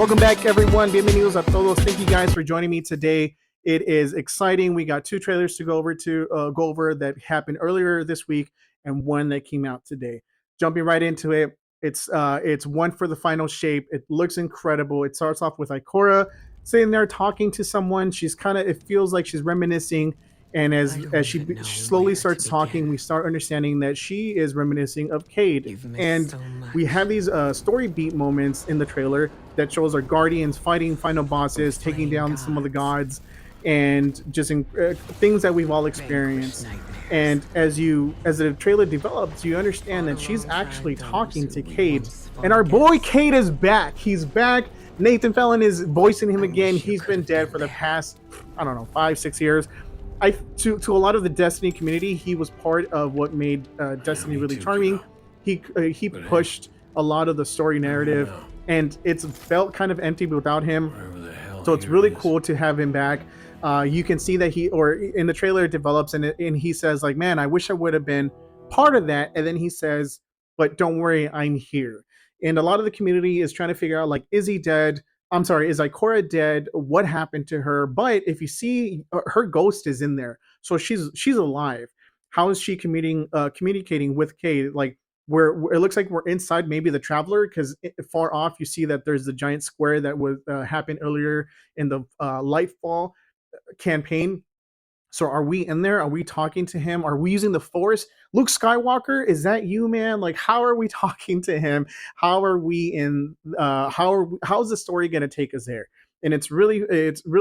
Welcome back, everyone. Bienvenidos a todos. Thank you guys for joining me today. It is exciting. We got two trailers to go over that happened earlier this week, and one that came out today. Jumping right into it, it's one for the final shape. It looks incredible. It starts off with Ikora sitting there talking to someone. It feels like she's reminiscing, and as she slowly starts talking, we start understanding that she is reminiscing of Cade. And we have these story beat moments in the trailer that shows our guardians fighting final bosses, taking down some of the gods, and just things that we've all experienced. And as the trailer develops, you understand that she's actually talking to Cade, and our boy Cade is back. He's back. Nathan Fallon is voicing him again. He's been dead for the past, I don't know, 5-6 years. To a lot of the Destiny community, he was part of what made Destiny really charming. He pushed a lot of the story narrative, and it's felt kind of empty without him. So it's really cool to have him back. You can see that in the trailer it develops, and he says like, "Man, I wish I would have been part of that." And then he says, "But don't worry, I'm here." And a lot of the community is trying to figure out like, is he dead? I'm sorry, is Ikora dead? What happened to her? But if you see, her ghost is in there, so she's alive. How is she communicating with Cade? Like, where it looks like we're inside maybe the Traveler, because far off you see that there's the giant square that was happened earlier in the Lightfall campaign. So are we in there? Are we talking to him? Are we using the Force? Luke Skywalker, is that you, man? Like, how are we talking to him? How are we in? How's the story going to take us there? And it's really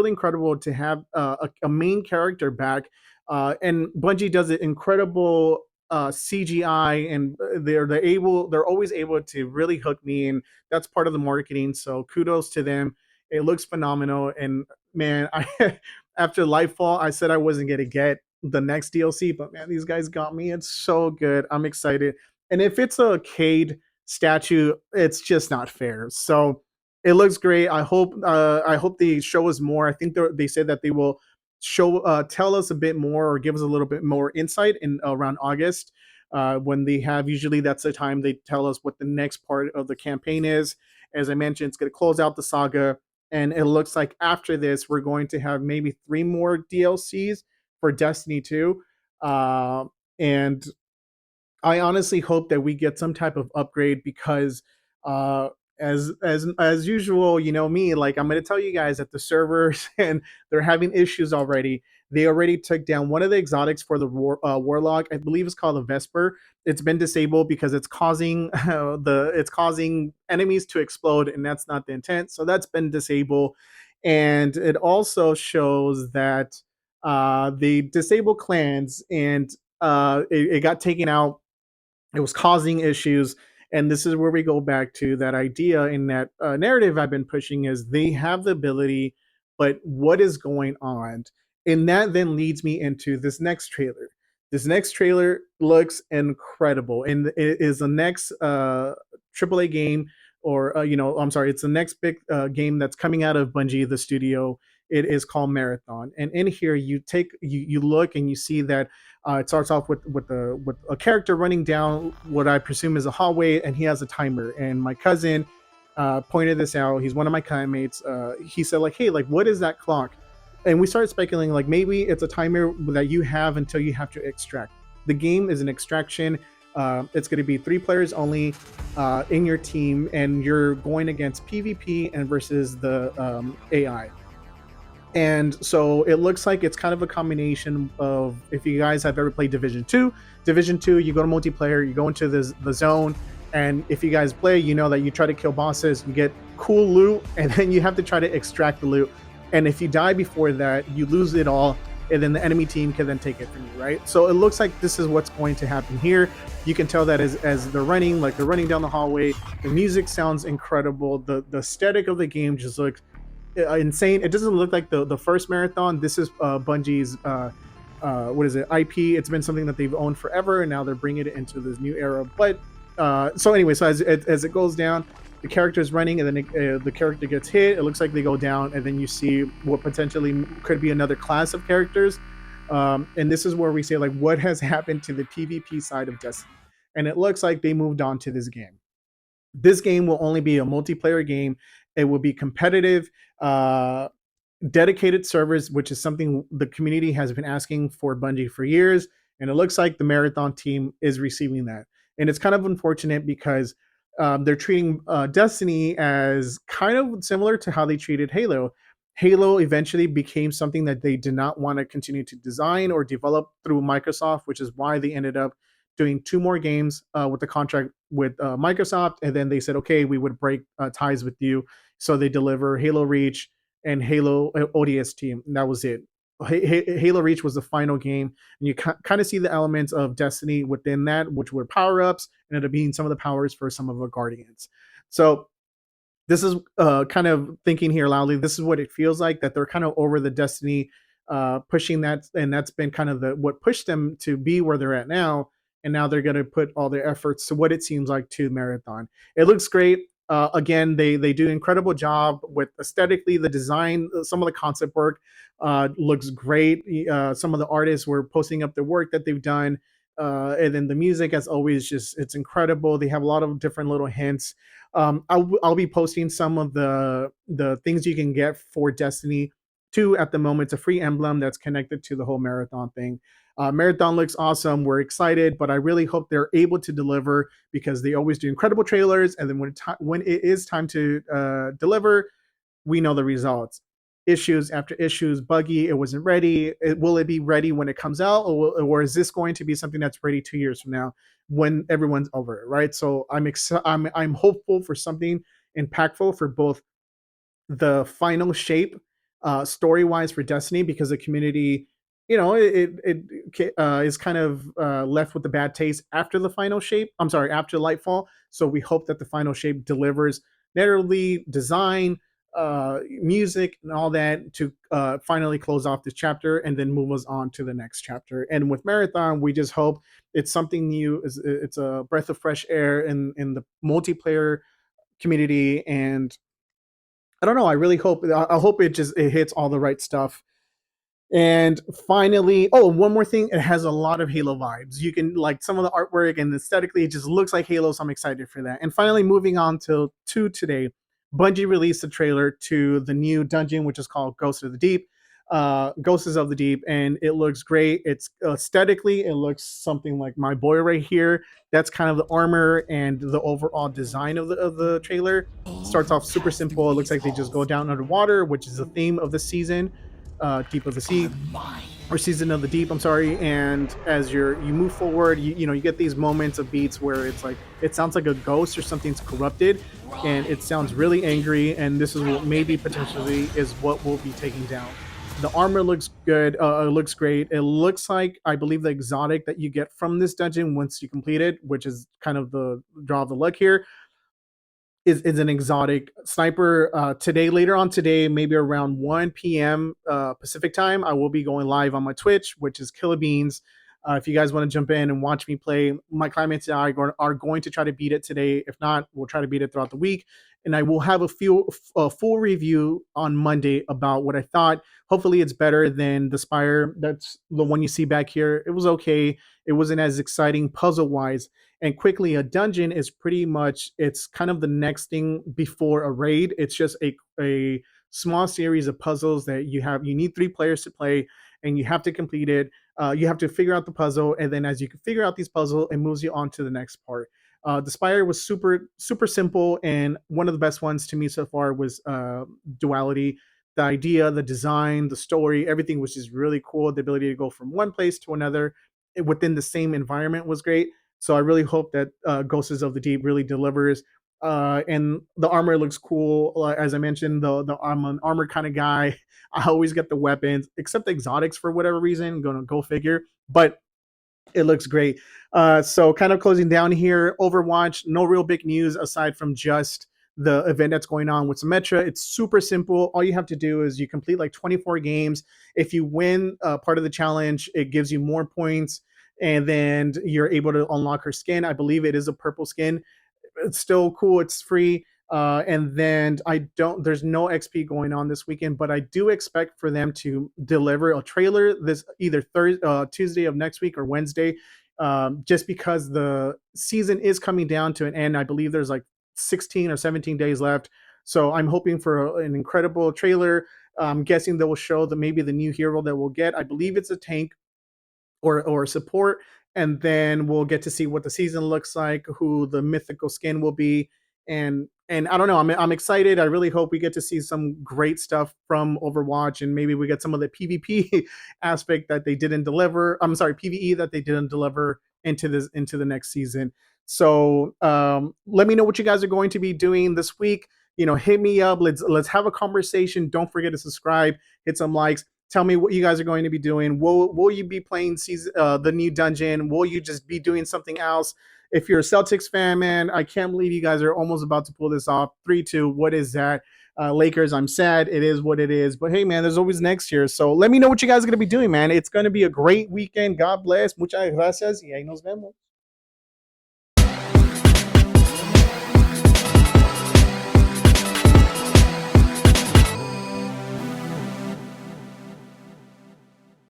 incredible to have a main character back. And Bungie does it incredible CGI, and they're always able to really hook me, and that's part of the marketing. So kudos to them. It looks phenomenal, and man, I after Lightfall, I said I wasn't gonna get the next DLC, but man, these guys got me. It's so good. I'm excited. And if it's a Cade statue, it's just not fair. So it looks great. I hope they show us more. I think they said that they will tell us a bit more or give us a little bit more insight in around August. When they have, usually that's the time they tell us what the next part of the campaign is. As I mentioned, it's going to close out the saga, and it looks like after this we're going to have maybe 3 more DLCs for Destiny 2. And I honestly hope that we get some type of upgrade, because uh as usual, you know me, like, I'm going to tell you guys that the servers and they're having issues already. They already took down one of the exotics for the warlock. I believe it's called a Vesper. It's been disabled because it's causing it's causing enemies to explode, and that's not the intent. So that's been disabled. And it also shows that the disabled clans, and it got taken out. It was causing issues. And this is where we go back to that idea in that narrative I've been pushing, is they have the ability, but what is going on? And that then leads me into this next trailer. This next trailer looks incredible, and it is the next AAA game, or I'm sorry, it's the next big game that's coming out of Bungie, the studio. It is called Marathon, and in here you look and you see that it starts off with a character running down what I presume is a hallway, and he has a timer. And my cousin pointed this out. He's one of my clanmates. He said like, "Hey, like, what is that clock?" And we started speculating like maybe it's a timer that you have until you have to extract. The game is an extraction. It's going to be 3 players only in your team, and you're going against PvP and versus the AI. And so it looks like it's kind of a combination of, if you guys have ever played Division 2, you go to multiplayer, you go into the zone, and if you guys play, you know that you try to kill bosses, you get cool loot, and then you have to try to extract the loot. And if you die before that, you lose it all, and then the enemy team can then take it from you, right? So it looks like this is what's going to happen here. You can tell that as they're running, like they're running down the hallway. The music sounds incredible. The aesthetic of the game just looks insane. It doesn't look like the first Marathon. This is Bungie's what is it, IP. It's been something that they've owned forever, and now they're bringing it into this new era. But so anyway, so as it goes down, the character is running, and then the character gets hit. It looks like they go down, and then you see what potentially could be another class of characters. And this is where we say like, what has happened to the PvP side of Destiny? And it looks like they moved on to this game. This game will only be a multiplayer game, It will be competitive. Dedicated servers, which is something the community has been asking for Bungie for years, and it looks like the Marathon team is receiving that. And it's kind of unfortunate because they're treating Destiny as kind of similar to how they treated Halo. Halo eventually became something that they did not want to continue to design or develop through Microsoft, which is why they ended up doing two more games with the contract with Microsoft, and then they said, okay, we would break ties with you, so they deliver Halo Reach and Halo ODS team. And that was it. Halo Reach was the final game, and you kind of see the elements of Destiny within that, which were power ups, and it being some of the powers for some of the Guardians. So this is kind of thinking here loudly. This is what it feels like, that they're kind of over the Destiny, pushing that, and that's been kind of the what pushed them to be where they're at now. And now they're going to put all their efforts to what it seems like to Marathon. It looks great. Again, they do an incredible job with aesthetically the design. Some of the concept work looks great. Some of the artists were posting up the work that they've done. And then the music, as always, just it's incredible. They have a lot of different little hints. I'll be posting some of the things you can get for Destiny 2 at the moment. It's a free emblem that's connected to the whole Marathon thing. Marathon looks awesome. We're excited, but I really hope they're able to deliver, because they always do incredible trailers, and then when it is time to deliver, we know the results. Issues after issues, buggy. It wasn't ready. Will it be ready when it comes out, or is this going to be something that's ready 2 years from now when everyone's over it, right? So I'm hopeful for something impactful for both the final shape, story wise, for Destiny, because the community, is kind of left with the bad taste after the final shape. I'm sorry, after Lightfall. So we hope that the final shape delivers narratively, design, music, and all that to finally close off this chapter and then move us on to the next chapter. And with Marathon, we just hope it's something new. It's a breath of fresh air in the multiplayer community. And I don't know. I really hope. I hope it hits all the right stuff. And finally, oh, one more thing. It has a lot of Halo vibes. You can like some of the artwork and aesthetically, it just looks like Halo. So I'm excited for that. And finally, moving on to today, Bungie released a trailer to the new dungeon, which is called Ghosts of the Deep. Ghosts of the Deep, and it looks great. It's aesthetically, it looks something like my boy right here. That's kind of the armor and the overall design of the trailer. Starts off super simple. It looks like they just go down underwater, which is the theme of the season, Deep of the Sea, or Season of the Deep. I'm sorry. And as you move forward, you get these moments of beats where it's like it sounds like a ghost or something's corrupted, and it sounds really angry. And this is what maybe potentially is what we'll be taking down. The armor looks good. It looks great. It looks like, I believe, the exotic that you get from this dungeon once you complete it, which is kind of the draw of the luck here, is an exotic sniper. Today, later on today, maybe around 1 p.m. Pacific time, I will be going live on my Twitch, which is Killer Beans. If you guys want to jump in and watch me play, my climates and I are going to try to beat it today. If not, we'll try to beat it throughout the week. And I will have a full review on Monday about what I thought. Hopefully, it's better than the Spire. That's the one you see back here. It was okay. It wasn't as exciting puzzle wise. And quickly, a dungeon is pretty much, it's kind of the next thing before a raid. It's just a small series of puzzles that you need 3 players to play, and you have to complete it. You have to figure out the puzzle, and then as you can figure out these puzzles, it moves you on to the next part. The Spire was super super simple, and one of the best ones to me so far was Duality. The idea, the design, the story, everything was just really cool. The ability to go from one place to another within the same environment was great. So I really hope that Ghosts of the Deep really delivers. And the armor looks cool. As I mentioned, I'm an armor kind of guy. I always get the weapons, except the exotics for whatever reason. Gonna go figure. But it looks great. So kind of closing down here, Overwatch, no real big news aside from just the event that's going on with Symmetra. It's super simple. All you have to do is you complete like 24 games. If you win part of the challenge, it gives you more points, and then you're able to unlock her skin. I believe it is a purple skin. It's still cool. It's free. And then there's no XP going on this weekend, but I do expect for them to deliver a trailer this either Tuesday of next week or Wednesday, just because the season is coming down to an end. I believe there's like 16 or 17 days left. So I'm hoping for an incredible trailer. I'm guessing they will show the maybe the new hero that we'll get. I believe it's a tank or support, and then we'll get to see what the season looks like, who the mythical skin will be, and I don't know. I'm excited. I really hope we get to see some great stuff from Overwatch, and maybe we get some of the PvP aspect that they didn't deliver. I'm sorry, PvE that they didn't deliver into the next season. So let me know what you guys are going to be doing this week. Hit me up. Let's have a conversation. Don't forget to subscribe, hit some likes. Tell me what you guys are going to be doing. Will you be playing the new dungeon? Will you just be doing something else? If you're a Celtics fan, man, I can't believe you guys are almost about to pull this off. 3-2. What is that? Lakers, I'm sad. It is what it is. But hey, man, there's always next year. So let me know what you guys are going to be doing, man. It's going to be a great weekend. God bless. Muchas gracias. Y ahí nos vemos.